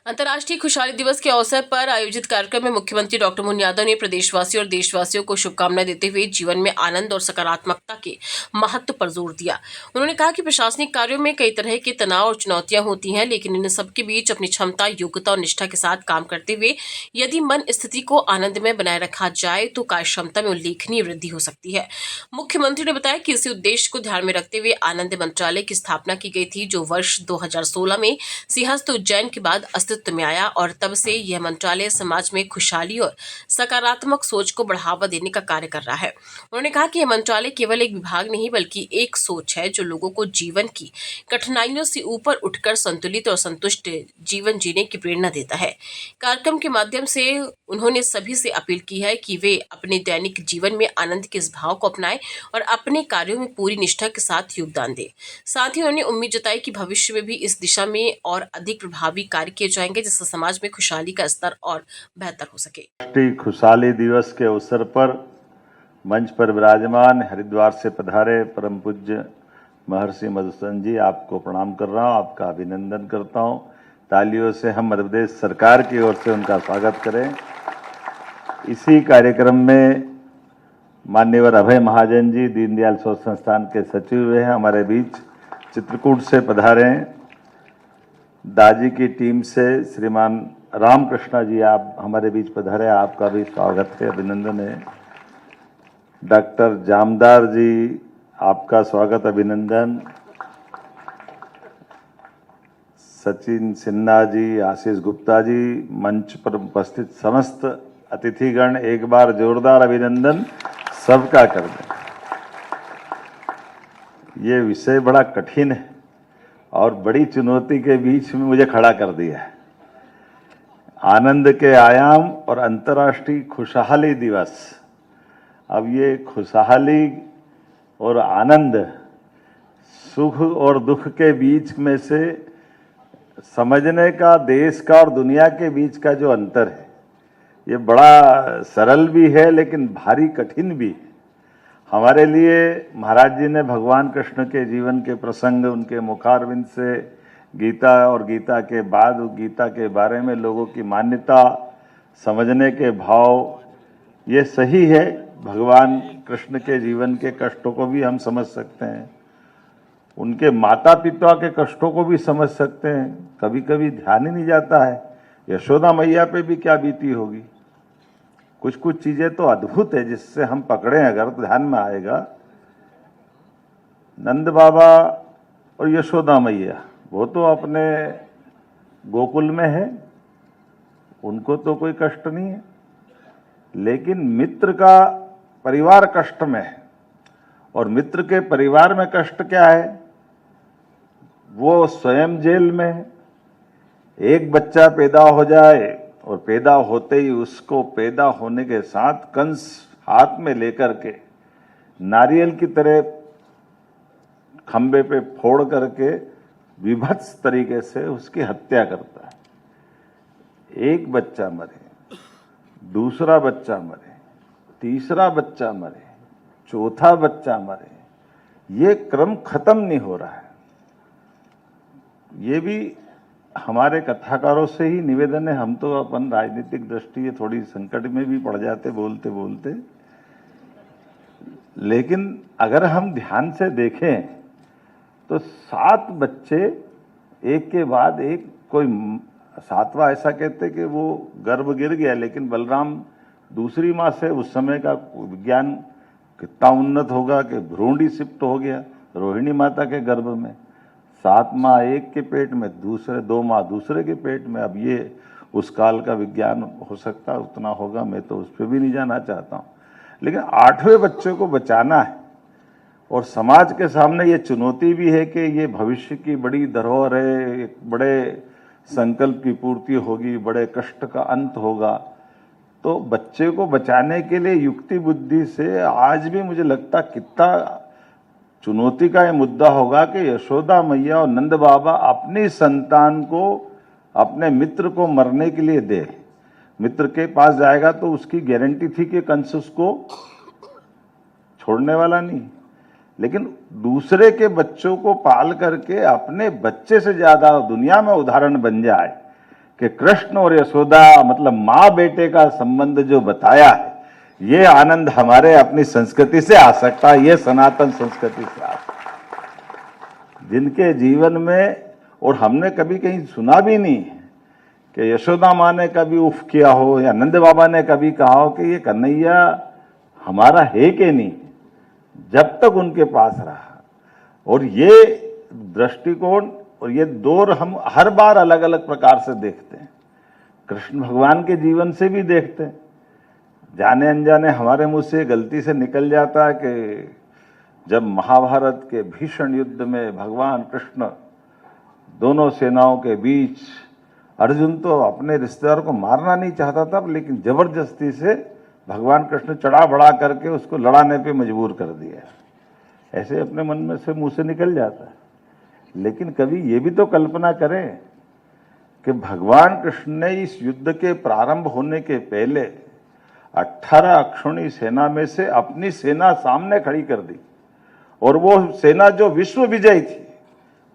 अंतर्राष्ट्रीय खुशहाली दिवस के अवसर पर आयोजित कार्यक्रम में मुख्यमंत्री डॉक्टर मोहन यादव ने प्रदेशवासियों और देशवासियों को शुभकामनाएं देते हुए जीवन में आनंद और सकारात्मकता के महत्व पर जोर दिया। उन्होंने कहा कि प्रशासनिक कार्यों में कई तरह के तनाव और चुनौतियां होती हैं, लेकिन इन सबके बीच अपनी क्षमता, योग्यता और निष्ठा के साथ काम करते हुए यदि मन स्थिति को आनंदमय बनाए रखा जाए तो कार्य क्षमता में उल्लेखनीय वृद्धि हो सकती है। मुख्यमंत्री ने बताया कि इसी उद्देश्य को ध्यान में रखते हुए आनंद मंत्रालय की स्थापना की गई थी, जो वर्ष 2016 में सिंहस्थ उज्जैन के बाद अस्तित्व में आया और तब से यह मंत्रालय समाज में खुशहाली और सकारात्मक सोच को बढ़ावा देने का कार्य कर रहा है। उन्होंने कहा कि यह मंत्रालय केवल एक विभाग नहीं बल्कि एक सोच है जो लोगों को जीवन की कठिनाइयों से ऊपर उठकर संतुलित और संतुष्ट जीवन जीने की प्रेरणा देता है। कार्यक्रम के माध्यम से उन्होंने सभी से अपील की है कि वे अपने दैनिक जीवन में आनंद के इस भाव को अपनाएं और अपने कार्यों में पूरी निष्ठा के साथ योगदान दें। साथ ही उन्होंने उम्मीद जताई कि भविष्य में भी इस दिशा में और अधिक प्रभावी कार्य किए जाएंगे, जिससे समाज में खुशहाली का स्तर और बेहतर हो सके। राष्ट्रीय खुशहाली दिवस के अवसर पर मंच पर विराजमान हरिद्वार से पधारे परम पूज्य महर्षि मधुसूदन जी, आपको प्रणाम कर रहा हूँ, आपका अभिनंदन करता हूँ। तालियों से हम मध्य प्रदेश सरकार की ओर से उनका स्वागत करें। इसी कार्यक्रम में मान्यवर अभय महाजन जी, दीनदयाल शोध संस्थान के सचिव हुए हैं, हमारे बीच चित्रकूट से पधारे हैं। दाजी की टीम से श्रीमान रामकृष्णा जी, आप हमारे बीच पधारे, आपका भी स्वागत है, अभिनंदन है। डॉक्टर जामदार जी, आपका स्वागत, अभिनंदन। सचिन सिन्हा जी, आशीष गुप्ता जी, मंच पर उपस्थित समस्त अतिथिगण, एक बार जोरदार अभिनंदन सबका कर दें। ये विषय बड़ा कठिन है और बड़ी चुनौती के बीच में मुझे खड़ा कर दिया है। आनंद के आयाम और अंतर्राष्ट्रीय खुशहाली दिवस। अब ये खुशहाली और आनंद, सुख और दुख के बीच में से समझने का, देश का और दुनिया के बीच का जो अंतर है, ये बड़ा सरल भी है लेकिन भारी कठिन भी है। हमारे लिए महाराज जी ने भगवान कृष्ण के जीवन के प्रसंग, उनके मुखारविंद से गीता और गीता के बाद गीता के बारे में लोगों की मान्यता, समझने के भाव, ये सही है। भगवान कृष्ण के जीवन के कष्टों को भी हम समझ सकते हैं, उनके माता पिता के कष्टों को भी समझ सकते हैं। कभी कभी ध्यान ही नहीं जाता है यशोदा मैया पे भी क्या बीती होगी। कुछ कुछ चीजें तो अद्भुत है, जिससे हम पकड़े अगर तो ध्यान में आएगा। नंद बाबा और यशोदा मैया, वो तो अपने गोकुल में है, उनको तो कोई कष्ट नहीं है, लेकिन मित्र का परिवार कष्ट में है। और मित्र के परिवार में कष्ट क्या है? वो स्वयं जेल में है। एक बच्चा पैदा हो जाए और पैदा होते ही उसको पैदा होने के साथ कंस हाथ में लेकर के नारियल की तरह खंबे पे फोड़ करके विभत्स तरीके से उसकी हत्या करता है। एक बच्चा मरे, दूसरा बच्चा मरे, तीसरा बच्चा मरे, चौथा बच्चा मरे, ये क्रम खत्म नहीं हो रहा है। ये भी हमारे कथाकारों से ही निवेदन है। हम तो अपन राजनीतिक दृष्टि थोड़ी संकट में भी पड़ जाते बोलते बोलते, लेकिन अगर हम ध्यान से देखें तो 7 बच्चे एक के बाद एक, कोई 7वां ऐसा कहते कि वो गर्भ गिर गया, लेकिन बलराम दूसरी माँ से, उस समय का विज्ञान कितना उन्नत होगा कि भ्रूण ही शिफ्ट हो गया रोहिणी माता के गर्भ में। 7 माँ एक के पेट में, दूसरे 2 माँ दूसरे के पेट में। अब ये उस काल का विज्ञान हो सकता उतना होगा, मैं तो उस पर भी नहीं जाना चाहता हूँ। लेकिन 8वें बच्चे को बचाना है और समाज के सामने ये चुनौती भी है कि ये भविष्य की बड़ी धरोहर है, एक बड़े संकल्प की पूर्ति होगी, बड़े कष्ट का अंत होगा। तो बच्चे को बचाने के लिए युक्ति बुद्धि से आज भी मुझे लगता कितना चुनौती का ये मुद्दा होगा कि यशोदा मैया और नंद बाबा अपनी संतान को, अपने मित्र को मरने के लिए दे। मित्र के पास जाएगा तो उसकी गारंटी थी कि कंस उसको छोड़ने वाला नहीं, लेकिन दूसरे के बच्चों को पाल करके अपने बच्चे से ज्यादा दुनिया में उदाहरण बन जाए, कि कृष्ण और यशोदा मतलब माँ बेटे का संबंध जो बताया है, ये आनंद हमारे अपनी संस्कृति से आ सकता है, ये सनातन संस्कृति से आ सकता है। जिनके जीवन में, और हमने कभी कहीं सुना भी नहीं कि यशोदा माँ ने कभी उफ किया हो या नंद बाबा ने कभी कहा हो कि ये कन्हैया हमारा है कि नहीं, जब तक उनके पास रहा। और ये दृष्टिकोण और ये दौर हम हर बार अलग अलग प्रकार से देखते हैं, कृष्ण भगवान के जीवन से भी देखते हैं। जाने अनजाने हमारे मुंह से गलती से निकल जाता है कि जब महाभारत के भीषण युद्ध में भगवान कृष्ण दोनों सेनाओं के बीच, अर्जुन तो अपने रिश्तेदार को मारना नहीं चाहता था, लेकिन जबरदस्ती से भगवान कृष्ण चढ़ा बढ़ा करके उसको लड़ाने पे मजबूर कर दिया। ऐसे अपने मन में से मुंह से निकल जाता है। लेकिन कभी ये भी तो कल्पना करें कि भगवान कृष्ण ने इस युद्ध के प्रारंभ होने के पहले 18 अक्षौणी सेना में से अपनी सेना सामने खड़ी कर दी, और वो सेना जो विश्व विजयी थी,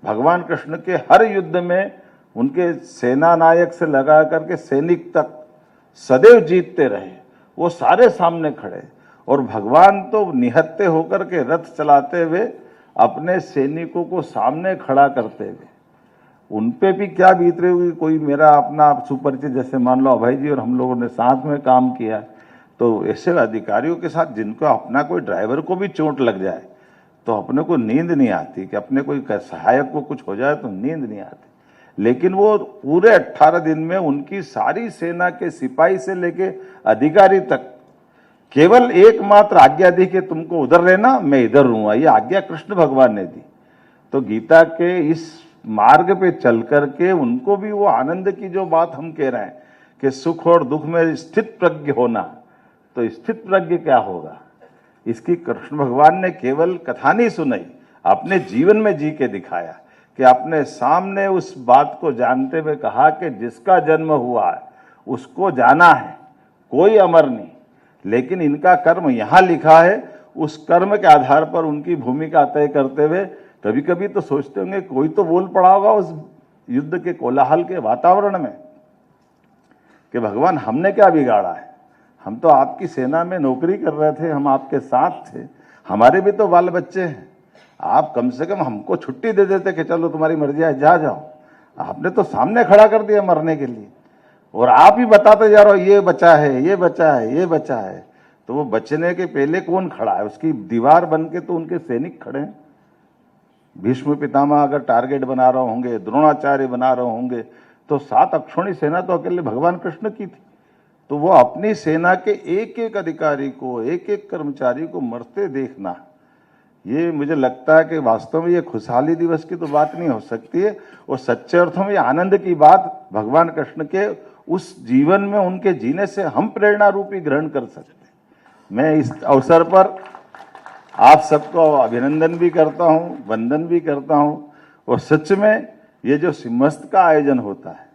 भगवान कृष्ण के हर युद्ध में उनके सेना नायक से लगा करके सैनिक तक सदैव जीतते रहे, वो सारे सामने खड़े। और भगवान तो निहत्ते होकर के रथ चलाते हुए अपने सैनिकों को सामने खड़ा करते हुए, उन पे भी क्या बीत रही होगी। कोई मेरा अपना सुपरिचित, जैसे मान लो अभय जी और हम लोगों ने साथ में काम किया, तो ऐसे अधिकारियों के साथ जिनको अपना कोई ड्राइवर को भी चोट लग जाए तो अपने को नींद नहीं आती, कि अपने कोई सहायक को कुछ हो जाए तो नींद नहीं आती। लेकिन वो पूरे 18 दिन में उनकी सारी सेना के सिपाही से लेके अधिकारी तक केवल एकमात्र आज्ञा दी कि तुमको उधर रहना, मैं इधर रहूंगा। ये आज्ञा कृष्ण भगवान ने दी। तो गीता के इस मार्ग पे चल करके उनको भी वो आनंद की जो बात हम कह रहे हैं कि सुख और दुख में स्थित प्रज्ञ होना, तो स्थित प्रज्ञ क्या होगा, इसकी कृष्ण भगवान ने केवल कथा नहीं सुनाई, अपने जीवन में जी के दिखाया कि अपने सामने उस बात को जानते हुए कहा कि जिसका जन्म हुआ है उसको जाना है, कोई अमर नहीं, लेकिन इनका कर्म यहां लिखा है। उस कर्म के आधार पर उनकी भूमिका तय करते हुए कभी कभी तो सोचते होंगे कोई तो बोल पड़ा होगा उस युद्ध के कोलाहल के वातावरण में कि भगवान हमने क्या बिगाड़ा है, हम तो आपकी सेना में नौकरी कर रहे थे, हम आपके साथ थे, हमारे भी तो बाल बच्चे हैं, आप कम से कम हमको छुट्टी दे देते कि चलो तुम्हारी मर्जी है जा जाओ। आपने तो सामने खड़ा कर दिया मरने के लिए, और आप ही बताते जा रहे हो ये बचा है, ये बचा है, ये बचा है। तो वो बचने के पहले कौन खड़ा है, उसकी दीवार बन के तो उनके सैनिक खड़े हैं। भीष्म पितामह अगर टारगेट बना रहे होंगे, द्रोणाचार्य बना रहे होंगे, तो 7 अक्षौणी सेना तो अकेले भगवान कृष्ण की थी। तो वो अपनी सेना के एक एक अधिकारी को, एक एक कर्मचारी को मरते देखना, ये मुझे लगता है कि वास्तव में ये खुशहाली दिवस की तो बात नहीं हो सकती है, और सच्चे अर्थों में आनंद की बात भगवान कृष्ण के उस जीवन में उनके जीने से हम प्रेरणा रूपी ग्रहण कर सकते हैं। मैं इस अवसर पर आप सबको अभिनंदन भी करता हूं, वंदन भी करता हूं। और सच में ये जो सिम्हस्थ का आयोजन होता है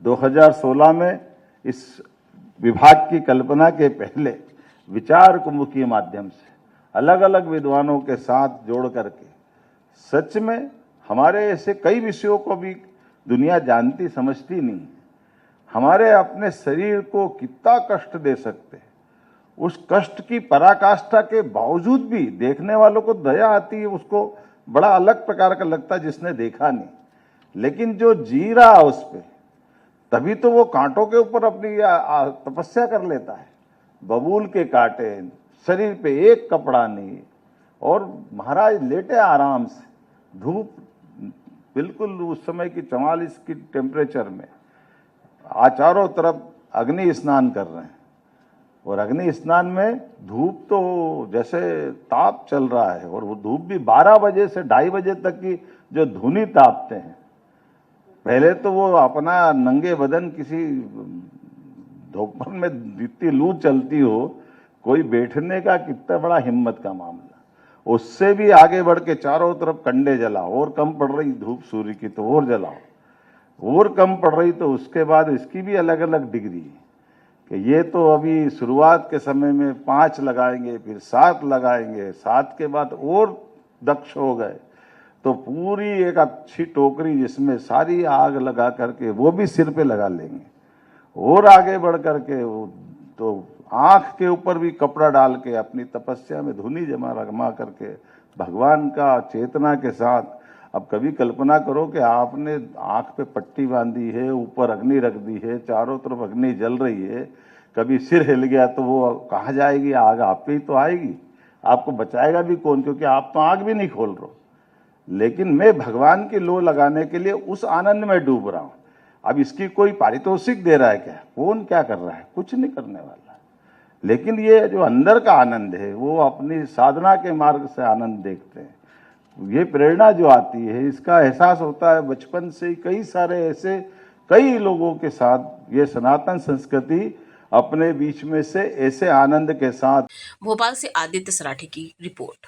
2016 में, इस विभाग की कल्पना के पहले विचार कुंभ के माध्यम से अलग अलग विद्वानों के साथ जोड़ करके, सच में हमारे ऐसे कई विषयों को भी दुनिया जानती समझती नहीं, हमारे अपने शरीर को कितना कष्ट दे सकते हैं, उस कष्ट की पराकाष्ठा के बावजूद भी देखने वालों को दया आती है, उसको बड़ा अलग प्रकार का लगता है जिसने देखा नहीं। लेकिन जो जी रहा उस पे, तभी तो वो कांटों के ऊपर अपनी तपस्या कर लेता है। बबूल के कांटे, शरीर पे एक कपड़ा नहीं, और महाराज लेटे आराम से, धूप बिल्कुल उस समय की 44 की टेम्परेचर में, चारों तरफ अग्नि स्नान कर रहे हैं, और अग्नि स्नान में धूप तो जैसे ताप चल रहा है, और वो धूप भी 12 बजे से 2:30 बजे तक की जो धुनी तापते हैं। पहले तो वो अपना नंगे बदन किसी दोपहर में इतनी लू चलती हो, कोई बैठने का कितना बड़ा हिम्मत का मामला, उससे भी आगे बढ़ के चारों तरफ कंडे जलाओ, और कम पड़ रही धूप सूर्य की तो और जलाओ, और कम पड़ रही तो उसके बाद इसकी भी अलग अलग डिग्री है कि ये तो अभी शुरुआत के समय में 5 लगाएंगे, फिर 7 लगाएंगे, 7 के बाद और दक्ष हो गए, तो पूरी एक अच्छी टोकरी जिसमें सारी आग लगा करके वो भी सिर पे लगा लेंगे, और आगे बढ़ करके वो तो आंख के ऊपर भी कपड़ा डाल के अपनी तपस्या में धुनी जमा करके भगवान का चेतना के साथ। अब कभी कल्पना करो कि आपने आंख पे पट्टी बांधी है, ऊपर अग्नि रख दी है, चारों तरफ अग्नि जल रही है, कभी सिर हिल गया तो वो कहाँ जाएगी आग? आप पे ही तो आएगी, आपको बचाएगा भी कौन? क्योंकि आप तो आग भी नहीं खोल रहे हो। लेकिन मैं भगवान की लो लगाने के लिए उस आनंद में डूब रहा हूं। अब इसकी कोई पारितोषिक दे रहा है क्या? कौन क्या कर रहा है? कुछ नहीं करने वाला। लेकिन ये जो अंदर का आनंद है वो अपनी साधना के मार्ग से आनंद देखते हैं। ये प्रेरणा जो आती है इसका एहसास होता है बचपन से ही। कई सारे ऐसे कई लोगों के साथ ये सनातन संस्कृति अपने बीच में से ऐसे आनंद के साथ। भोपाल से आदित्य सराठी की रिपोर्ट।